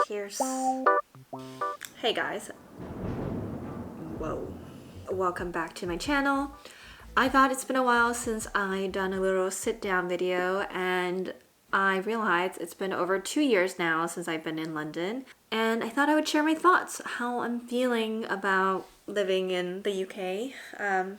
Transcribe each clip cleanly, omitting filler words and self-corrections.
Cheers. Hey guys. Whoa. Welcome back to my channel. I thought it's been a while since I done a little sit down video, and I realized it's been over 2 years now since I've been in London, and I thought I would share my thoughts, how I'm feeling about living in the UK,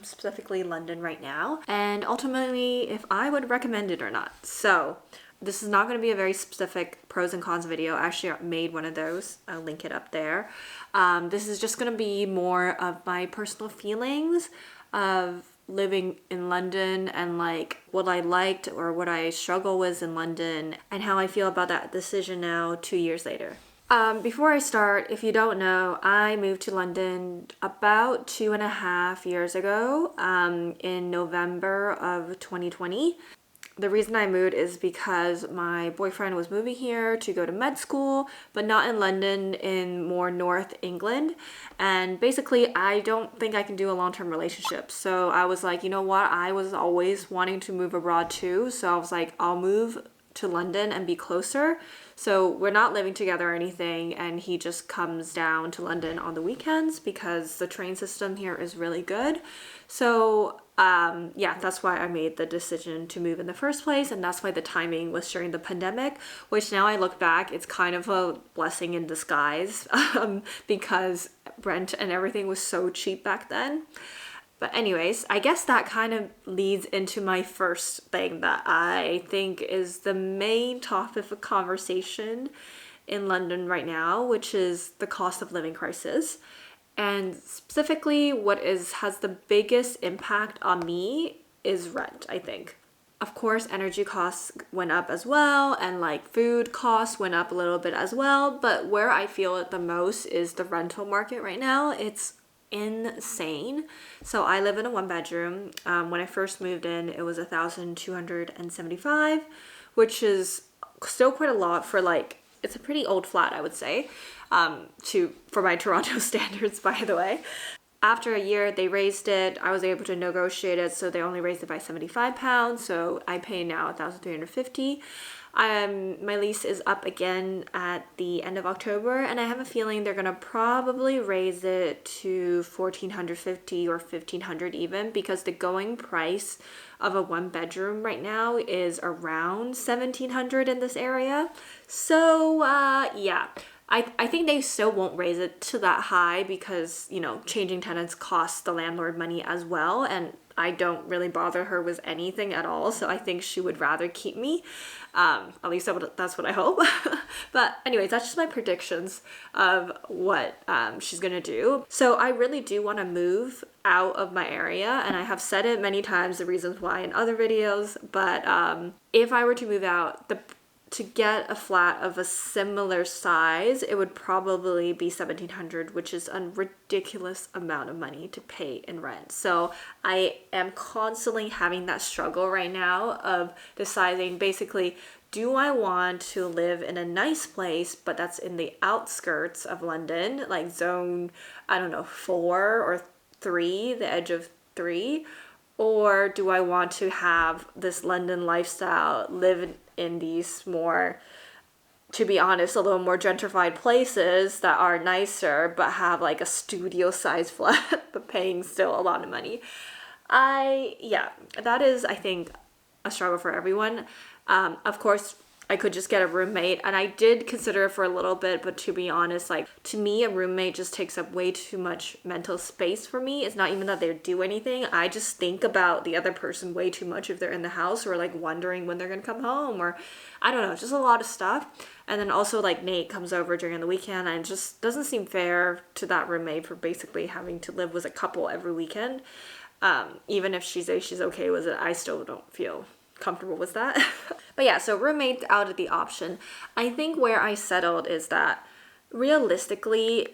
specifically London right now, and ultimately if I would recommend it or not. So this is not going to be a very specific pros and cons video. I actually made one of those. I'll link it up there. This is just going to be more of my personal feelings of living in London and like what I liked or what I struggle with in London and how I feel about that decision now 2 years later. Before I start, if you don't know, I moved to London about 2.5 years ago, in November of 2020. The reason I moved is because my boyfriend was moving here to go to med school, but not in London, in more North England. And basically, I don't think I can do a long-term relationship. So I was like, you know what? I was always wanting to move abroad too. So I was like, I'll move to London and be closer. So we're not living together or anything, and he just comes down to London on the weekends because the train system here is really good. So yeah, that's why I made the decision to move in the first place, and that's why the timing was during the pandemic, which now I look back, it's kind of a blessing in disguise, because rent and everything was so cheap back then. But anyways, I guess that kind of leads into my first thing that I think is the main topic of conversation in London right now, which is the cost of living crisis. And specifically what has the biggest impact on me is rent, I think. Of course, energy costs went up as well, and like food costs went up a little bit as well, but where I feel it the most is the rental market right now. It's insane. So I live in a 1 bedroom. When I first moved in, it was 1,275, which is still quite a lot for like, it's a pretty old flat, I would say, for my Toronto standards, by the way. After a year, they raised it. I was able to negotiate it, so they only raised it by £75. So I pay now 1,350. My lease is up again at the end of October, and I have a feeling they're gonna probably raise it to 1,450 or 1,500 even, because the going price of a 1 bedroom right now is around 1,700 in this area. So yeah. I think they still won't raise it to that high because, you know, changing tenants costs the landlord money as well. And I don't really bother her with anything at all. So I think she would rather keep me. At least that's what I hope. But anyways, that's just my predictions of what she's going to do. So I really do want to move out of my area. And I have said it many times, the reasons why in other videos. But if I were to move out, to get a flat of a similar size, it would probably be 1,700, which is a ridiculous amount of money to pay in rent. So I am constantly having that struggle right now of deciding basically, do I want to live in a nice place, but that's in the outskirts of London, like zone, I don't know, 4 or 3, the edge of 3? Or do I want to have this London lifestyle, live in these more, to be honest, a little more gentrified places that are nicer, but have like a studio size flat, but paying still a lot of money? Yeah, that is, I think, a struggle for everyone. Of course, I could just get a roommate, and I did consider it for a little bit, but to be honest, like, to me, a roommate just takes up way too much mental space for me. It's not even that they do anything. I just think about the other person way too much if they're in the house, or like wondering when they're gonna come home, or I don't know, just a lot of stuff. And then also like Nate comes over during the weekend, and it just doesn't seem fair to that roommate for basically having to live with a couple every weekend. Even if she says she's okay with it, I still don't feel comfortable with that. But yeah, so roommates out of the option. I think where I settled is that realistically,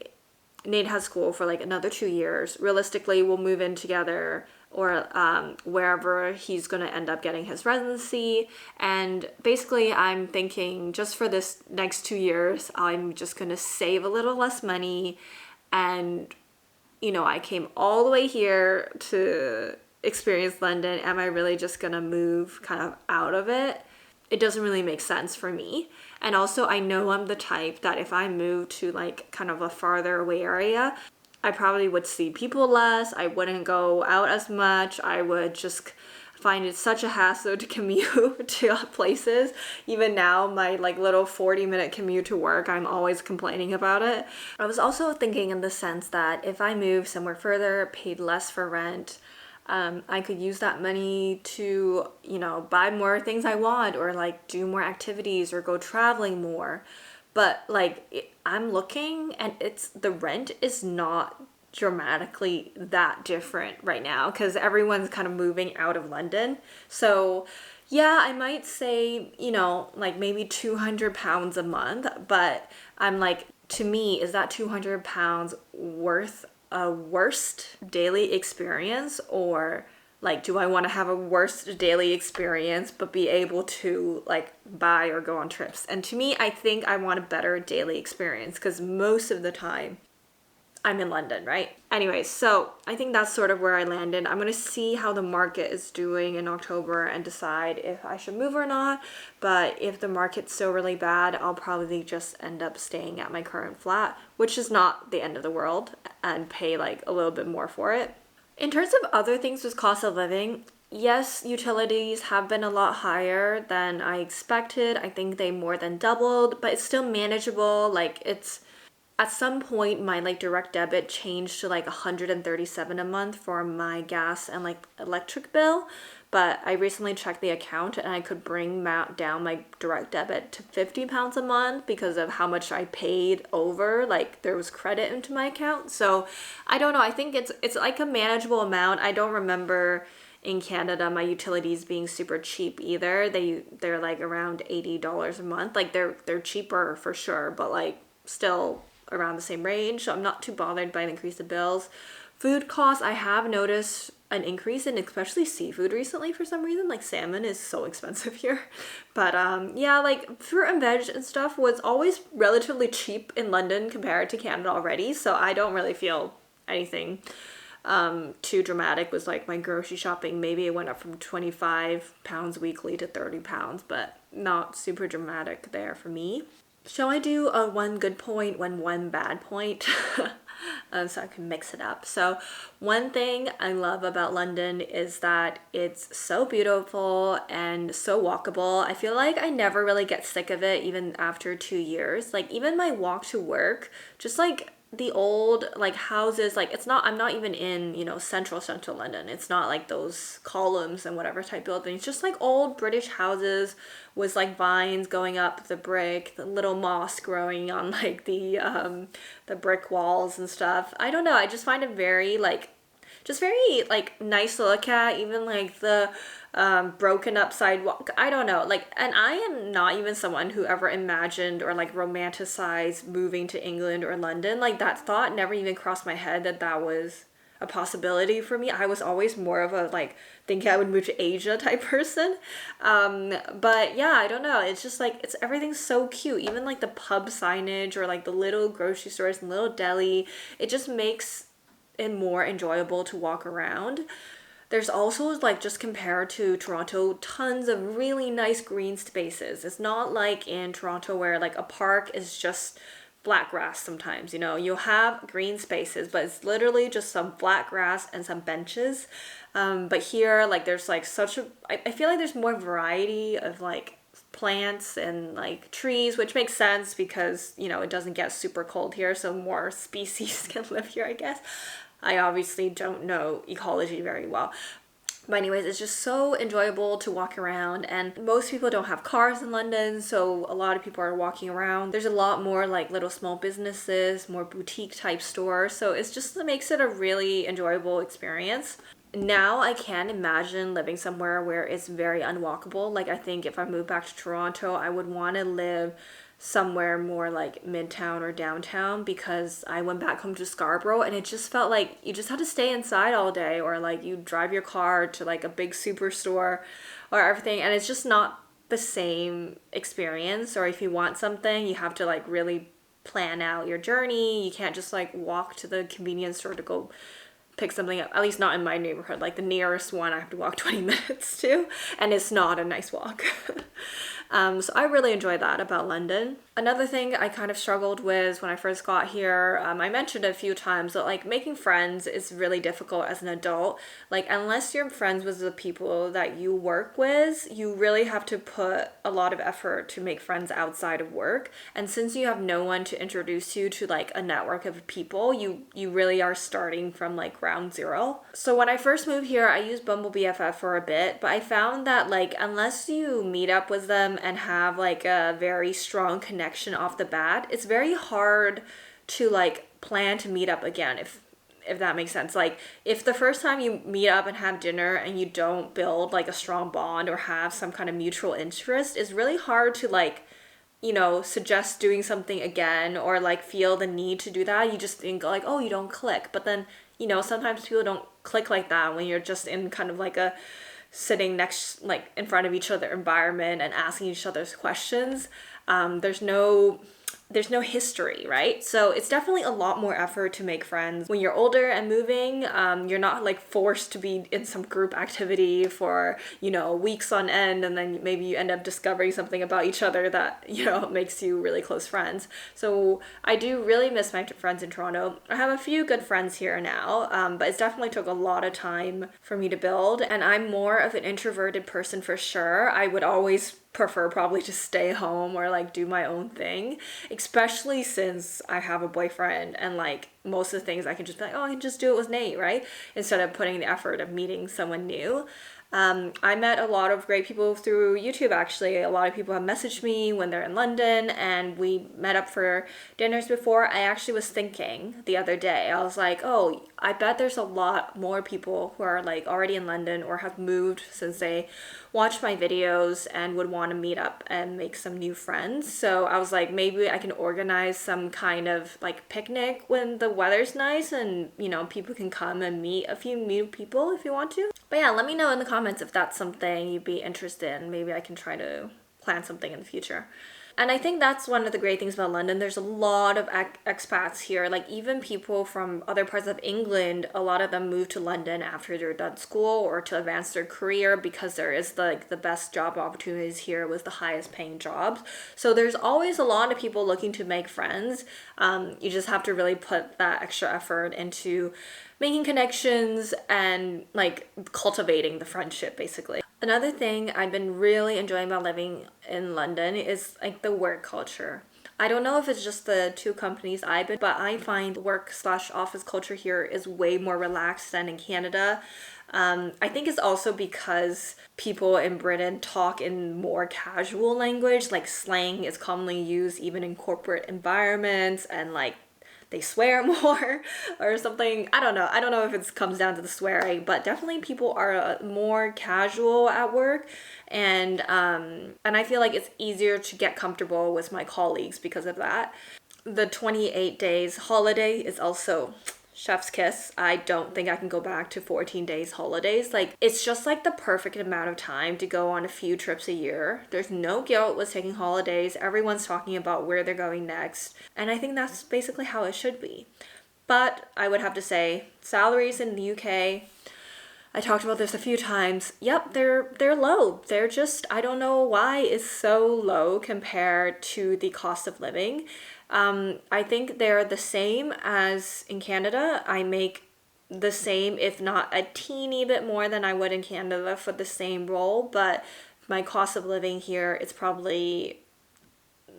Nate has school for like another 2 years. Realistically, we'll move in together, or wherever he's going to end up getting his residency. And basically, I'm thinking just for this next 2 years, I'm just going to save a little less money. And, you know, I came all the way here to experience London. Am I really just gonna move kind of out of it? it doesn't really make sense for me. And also I know I'm the type that if I move to like kind of a farther away area, I probably would see people less. I wouldn't go out as much. I would just find it such a hassle to commute to places. Even now, my like little 40-minute commute to work, I'm always complaining about it. I was also thinking in the sense that if I move somewhere further, paid less for rent, I could use that money to, you know, buy more things I want or like do more activities or go traveling more. But like I'm looking and it's the rent is not dramatically that different right now because everyone's kind of moving out of London. So yeah, I might say, you know, like maybe 200 pounds a month, but I'm like, to me, is that 200 pounds worth a worst daily experience, or like do I want to have a worst daily experience but be able to like buy or go on trips? And to me, I think I want a better daily experience because most of the time I'm in London, right? Anyway, so I think that's sort of where I landed. I'm gonna see how the market is doing in October and decide if I should move or not. But if the market's still really bad, I'll probably just end up staying at my current flat, which is not the end of the world, and pay like a little bit more for it. In terms of other things with cost of living, yes, utilities have been a lot higher than I expected. I think they more than doubled, but it's still manageable. Like it's at some point my like direct debit changed to like 137 a month for my gas and like electric bill, but I recently checked the account and I could bring down my direct debit to 50 pounds a month because of how much I paid over, like there was credit into my account. So I don't know, I think it's like a manageable amount. I don't remember in Canada my utilities being super cheap either. They're like around $80 a month. Like they're cheaper for sure, but like still around the same range, so I'm not too bothered by an increase of bills. Food costs, I have noticed an increase in especially seafood recently for some reason. Like salmon is so expensive here. But yeah, like fruit and veg and stuff was always relatively cheap in London compared to Canada already, so I don't really feel anything too dramatic with like my grocery shopping. Maybe it went up from 25 pounds weekly to 30 pounds, but not super dramatic there for me. Shall I do a one good point, one bad point? So I can mix it up. So one thing I love about London is that it's so beautiful and so walkable. I feel like I never really get sick of it even after 2 years. Like even my walk to work, just like the old like houses, like I'm not even in, you know, central London. It's not like those columns and whatever type buildings, just like old British houses with like vines going up the brick, the little moss growing on like the brick walls and stuff. I don't know, I just find it very like just very like nice to look at. Even like the broken up sidewalk, I don't know, like, and I am not even someone who ever imagined or like romanticized moving to England or London. Like that thought never even crossed my head that was a possibility for me. I was always more of a like thinking I would move to Asia type person. But yeah, I don't know, it's just like everything's so cute. Even like the pub signage or like the little grocery stores and little deli, it just makes it more enjoyable to walk around. There's also like, just compared to Toronto, tons of really nice green spaces. It's not like in Toronto where like a park is just flat grass sometimes, you know. You'll have green spaces, but it's literally just some flat grass and some benches. But here, like there's like I feel like there's more variety of like plants and like trees, which makes sense because, you know, it doesn't get super cold here, so more species can live here, I guess. I obviously don't know ecology very well. But anyways, it's just so enjoyable to walk around, and most people don't have cars in London, so a lot of people are walking around. There's a lot more like little small businesses, more boutique type stores, so it makes it a really enjoyable experience. Now I can imagine living somewhere where it's very unwalkable. Like I think if I moved back to Toronto, I would want to live somewhere more like midtown or downtown, because I went back home to Scarborough and it just felt like you just had to stay inside all day, or like you drive your car to like a big superstore or everything, and it's just not the same experience. Or if you want something, you have to like really plan out your journey. You can't just like walk to the convenience store to go pick something up, at least not in my neighborhood. Like the nearest one I have to walk 20 minutes to, and it's not a nice walk. So I really enjoy that about London. Another thing I kind of struggled with when I first got here, I mentioned a few times that like making friends is really difficult as an adult. Like unless you're friends with the people that you work with, you really have to put a lot of effort to make friends outside of work. And since you have no one to introduce you to like a network of people, you really are starting from like ground zero. So when I first moved here, I used Bumble BFF for a bit, but I found that like unless you meet up with them and have like a very strong connection off the bat, it's very hard to like plan to meet up again if that makes sense. Like if the first time you meet up and have dinner and you don't build like a strong bond or have some kind of mutual interest, it's really hard to like, you know, suggest doing something again or like feel the need to do that. You just think like, oh, you don't click. But then, you know, sometimes people don't click like that when you're just in kind of like a sitting next, like in front of each other environment and asking each other's questions. There's no history, right? So it's definitely a lot more effort to make friends. When you're older and moving, you're not like forced to be in some group activity for, you know, weeks on end, and then maybe you end up discovering something about each other that, you know, makes you really close friends. So I do really miss my friends in Toronto. I have a few good friends here now, but it definitely took a lot of time for me to build, and I'm more of an introverted person for sure. I would always prefer probably to stay home or like do my own thing, especially since I have a boyfriend and like most of the things I can just be like, oh, I can just do it with Nate, right? Instead of putting the effort of meeting someone new. I met a lot of great people through YouTube, actually. A lot of people have messaged me when they're in London, and we met up for dinners before. I actually was thinking the other day, I was like, oh, I bet there's a lot more people who are like already in London or have moved since they watched my videos and would want to meet up and make some new friends. So I was like, maybe I can organize some kind of like picnic when the weather's nice and, you know, people can come and meet a few new people if you want to. But yeah, let me know in the comments if that's something you'd be interested in. Maybe I can try to plan something in the future. And I think that's one of the great things about London. There's a lot of expats here. Like even people from other parts of England, a lot of them move to London after they're done school or to advance their career because there is like the best job opportunities here with the highest paying jobs. So there's always a lot of people looking to make friends. You just have to really put that extra effort into making connections and like cultivating the friendship basically. Another thing I've been really enjoying about living in London is like the work culture. I don't know if it's just the two companies I've been, but I find work/office culture here is way more relaxed than in Canada. I think it's also because people in Britain talk in more casual language, like slang is commonly used even in corporate environments, and like they swear more or something. I don't know if it comes down to the swearing, but definitely people are more casual at work, and I feel like it's easier to get comfortable with my colleagues because of that. The 28 days holiday is also chef's kiss. I don't think I can go back to 14 days holidays. Like it's just like the perfect amount of time to go on a few trips a year. There's no guilt with taking holidays. Everyone's talking about where they're going next. And I think that's basically how it should be. But I would have to say salaries in the UK, I talked about this a few times. Yep, they're low. They're just, I don't know why it's so low compared to the cost of living. I think they're the same as in Canada. I make the same, if not a teeny bit more than I would in Canada for the same role, but my cost of living here, it's probably,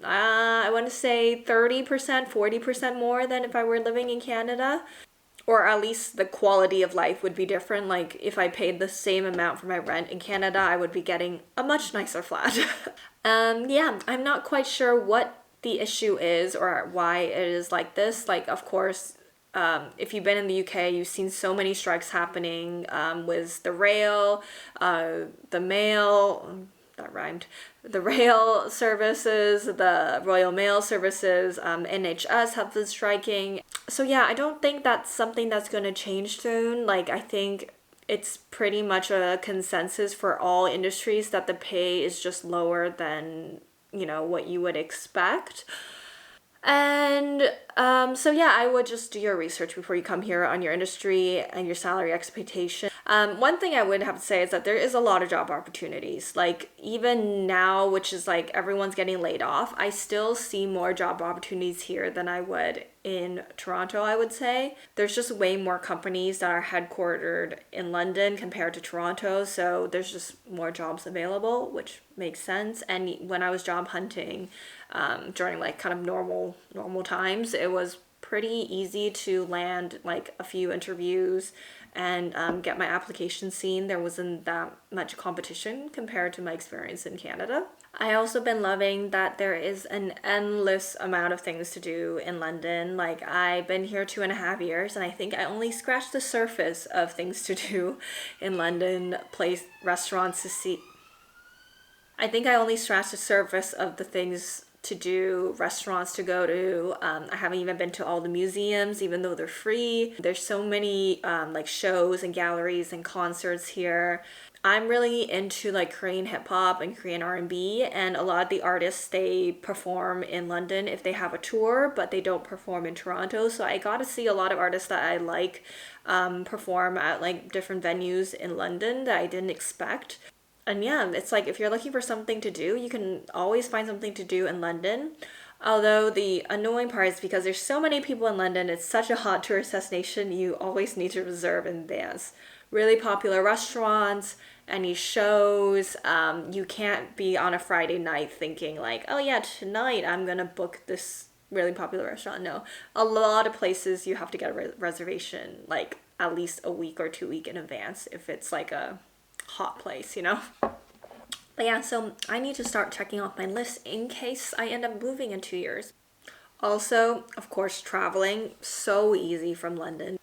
I want to say 30%, 40% more than if I were living in Canada. Or at least the quality of life would be different. Like if I paid the same amount for my rent in Canada, I would be getting a much nicer flat. Yeah, I'm not quite sure what the issue is or why it is like this. Like, of course, if you've been in the UK, you've seen so many strikes happening with the rail, the mail, that rhymed, the rail services, the Royal Mail services, NHS have been striking. So yeah, I don't think that's something that's going to change soon. Like, I think it's pretty much a consensus for all industries that the pay is just lower than, you know, what you would expect. And so yeah, I would just do your research before you come here on your industry and your salary expectation. One thing I would have to say is that there is a lot of job opportunities. Like even now, which is like everyone's getting laid off, I still see more job opportunities here than I would in Toronto, I would say. There's just way more companies that are headquartered in London compared to Toronto, so there's just more jobs available, which makes sense. And when I was job hunting during like kind of normal times, it was pretty easy to land like a few interviews and get my application seen. There wasn't that much competition compared to my experience in Canada. I also been loving that there is an endless amount of things to do in London. Like I've been here 2.5 years and I think I only scratched the surface of things to do in London, restaurants to see. I think I only scratched the surface of the things to do, restaurants to go to. I haven't even been to all the museums, even though they're free. There's so many like shows and galleries and concerts here. I'm really into like Korean hip hop and Korean R&B, and a lot of the artists, they perform in London if they have a tour, but they don't perform in Toronto. So I got to see a lot of artists that I like perform at like different venues in London that I didn't expect. And yeah, it's like if you're looking for something to do, you can always find something to do in London. Although the annoying part is because there's so many people in London, it's such a hot tourist destination, you always need to reserve in advance. Really popular restaurants, any shows, you can't be on a Friday night thinking like, oh yeah, tonight I'm gonna book this really popular restaurant. No, a lot of places you have to get a reservation like at least a week or 2 week in advance if it's like a hot place, you know? But yeah, so I need to start checking off my list in case I end up moving in 2 years. Also, of course, traveling, so easy from London.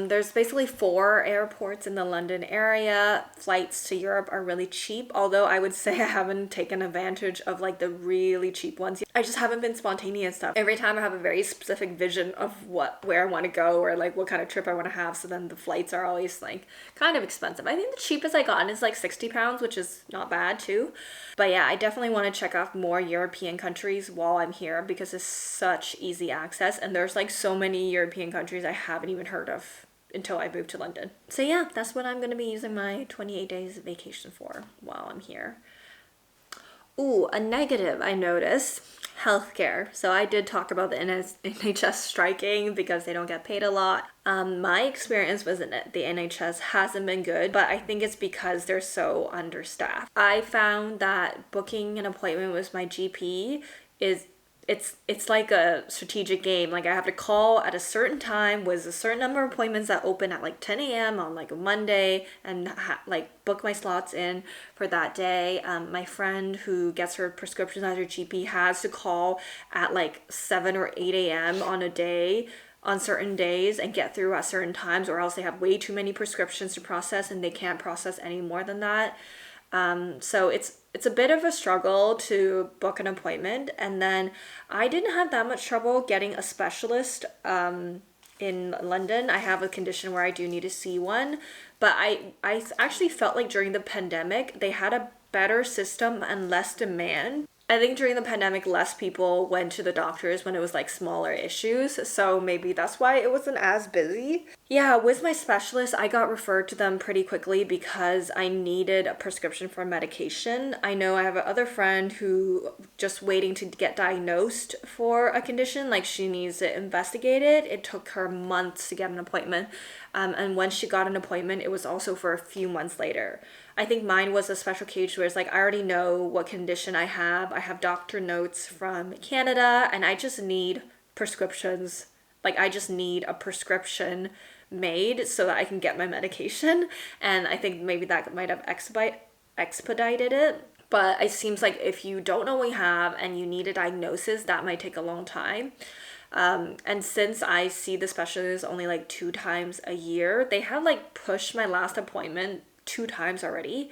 There's basically 4 airports in the London area. Flights to Europe are really cheap, although I would say I haven't taken advantage of like the really cheap ones. I just haven't been spontaneous stuff. Every time I have a very specific vision of where I want to go or like what kind of trip I want to have, so then the flights are always like kind of expensive. I think the cheapest I got is like £60, which is not bad too. But yeah, I definitely want to check off more European countries while I'm here because it's such easy access, and there's like so many European countries I haven't even heard of until I moved to London. So yeah, that's what I'm going to be using my 28 days vacation for while I'm here. Ooh, a negative I noticed, healthcare. So I did talk about the NHS striking because they don't get paid a lot. My experience was the NHS hasn't been good, but I think it's because they're so understaffed. I found that booking an appointment with my GP is it's like a strategic game. Like I have to call at a certain time with a certain number of appointments that open at like 10 a.m. on like a Monday and like book my slots in for that day. My friend who gets her prescriptions at her GP has to call at like 7 or 8 a.m. on certain days and get through at certain times, or else they have way too many prescriptions to process and they can't process any more than that. So it's a bit of a struggle to book an appointment. And then I didn't have that much trouble getting a specialist in London. I have a condition where I do need to see one, but I actually felt like during the pandemic they had a better system and less demand. I think during the pandemic, less people went to the doctors when it was like smaller issues. So maybe that's why it wasn't as busy. Yeah, with my specialist, I got referred to them pretty quickly because I needed a prescription for medication. I know I have another friend who just waiting to get diagnosed for a condition, like she needs it investigated. It took her months to get an appointment. And when she got an appointment, it was also for a few months later. I think mine was a special case where it's like I already know what condition I have. I have doctor notes from Canada and I just need prescriptions. Like I just need a prescription made so that I can get my medication. And I think maybe that might have expedited it. But it seems like if you don't know what you have and you need a diagnosis, that might take a long time. And since I see the specialist only like 2 times a year, they have like pushed my last appointment 2 times already.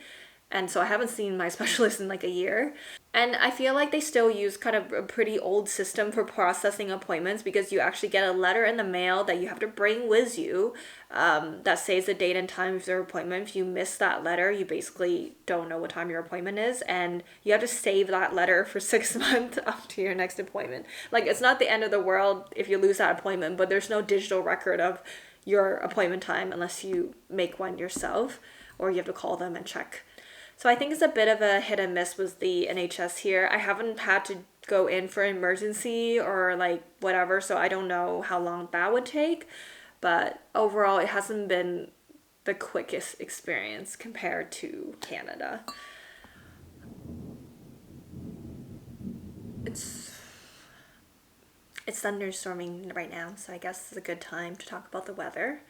And so I haven't seen my specialist in like a year. And I feel like they still use kind of a pretty old system for processing appointments because you actually get a letter in the mail that you have to bring with you that says the date and time of your appointment. If you miss that letter, you basically don't know what time your appointment is. And you have to save that letter for 6 months up to your next appointment. Like it's not the end of the world if you lose that appointment, but there's no digital record of your appointment time unless you make one yourself, or you have to call them and check. So I think it's a bit of a hit and miss with the NHS here. I haven't had to go in for emergency or like whatever, so I don't know how long that would take. But overall, it hasn't been the quickest experience compared to Canada. It's thunderstorming right now, so I guess it's a good time to talk about the weather.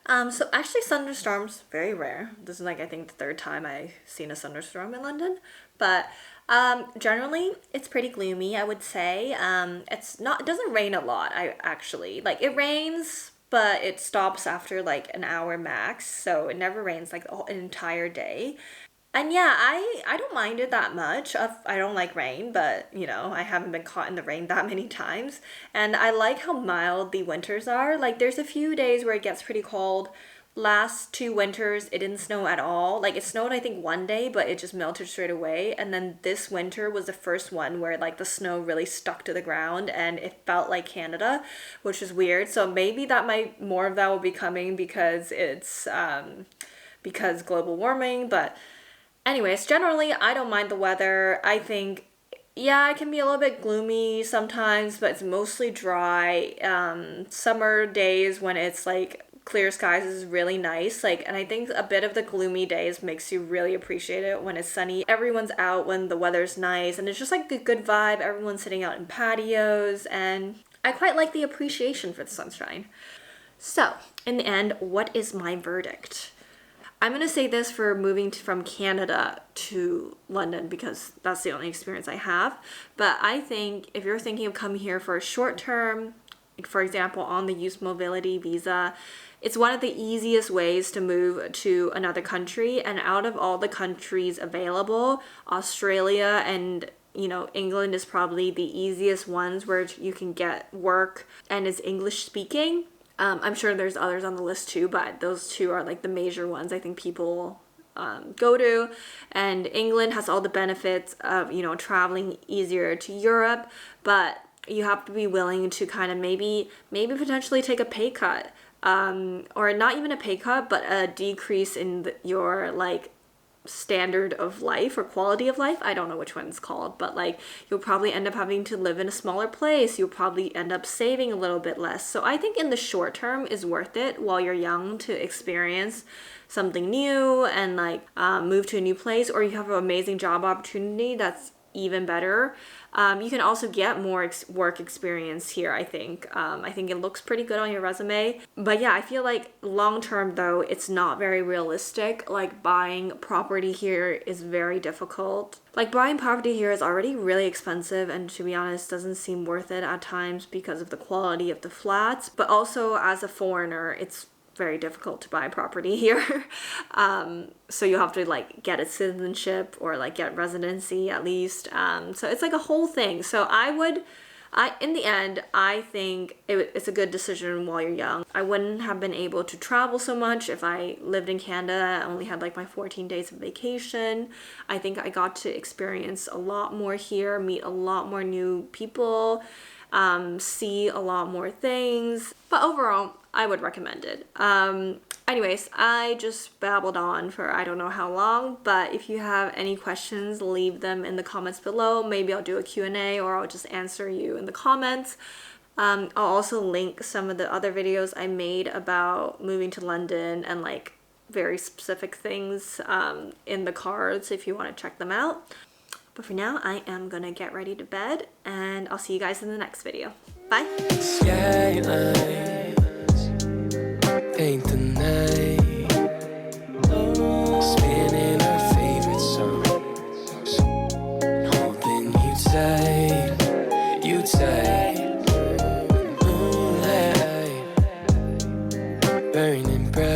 So actually thunderstorms, very rare. This is like, I think the third time I've seen a thunderstorm in London. But generally it's pretty gloomy, I would say. It doesn't rain a lot, like it rains, but it stops after like an hour max. So it never rains like an entire day. And yeah, I don't mind it that much. I don't like rain, but you know, I haven't been caught in the rain that many times. And I like how mild the winters are. Like there's a few days where it gets pretty cold. Last two winters, it didn't snow at all. Like it snowed, I think, one day, but it just melted straight away. And then this winter was the first one where like the snow really stuck to the ground and it felt like Canada, which is weird. So maybe more of that will be coming because it's because global warming, but anyways, generally, I don't mind the weather. I think, yeah, it can be a little bit gloomy sometimes, but it's mostly dry. Summer days when it's like clear skies is really nice. And I think a bit of the gloomy days makes you really appreciate it when it's sunny. Everyone's out when the weather's nice, and it's just like a good vibe. Everyone's sitting out in patios, and I quite like the appreciation for the sunshine. So, in the end, what is my verdict? I'm going to say this for moving from Canada to London because that's the only experience I have. But I think if you're thinking of coming here for a short term, for example, on the youth mobility visa, it's one of the easiest ways to move to another country. And out of all the countries available, Australia and England is probably the easiest ones where you can get work and is English speaking. I'm sure there's others on the list too, but those two are like the major ones I think people go to. And England has all the benefits of, traveling easier to Europe, but you have to be willing to kind of maybe potentially take a pay cut, or not even a pay cut, but a decrease in your like standard of life or quality of life. I don't know which one it's called, but like you'll probably end up having to live in a smaller place. You'll probably end up saving a little bit less. So I think in the short term is worth it while you're young to experience something new and like move to a new place, or you have an amazing job opportunity that's even better. You can also get more work experience here, I think. I think it looks pretty good on your resume. But yeah, I feel like long term though, it's not very realistic. Like buying property here is very difficult. Like buying property here is already really expensive, and to be honest, doesn't seem worth it at times because of the quality of the flats. But also as a foreigner, it's very difficult to buy property here. So you have to like get a citizenship or like get residency at least. So it's like a whole thing. So in the end, I think it's a good decision while you're young. I wouldn't have been able to travel so much if I lived in Canada. I only had like my 14 days of vacation. I think I got to experience a lot more here, meet a lot more new people, see a lot more things. But overall, I would recommend it. Anyways, I just babbled on for I don't know how long, but if you have any questions, leave them in the comments below. Maybe I'll do a Q&A, or I'll just answer you in the comments. I'll also link some of the other videos I made about moving to London and like very specific things in the cards if you want to check them out. But for now, I am gonna get ready to bed, and I'll see you guys in the next video. Bye! Paint the night, spinning our favorite songs, holding you tight,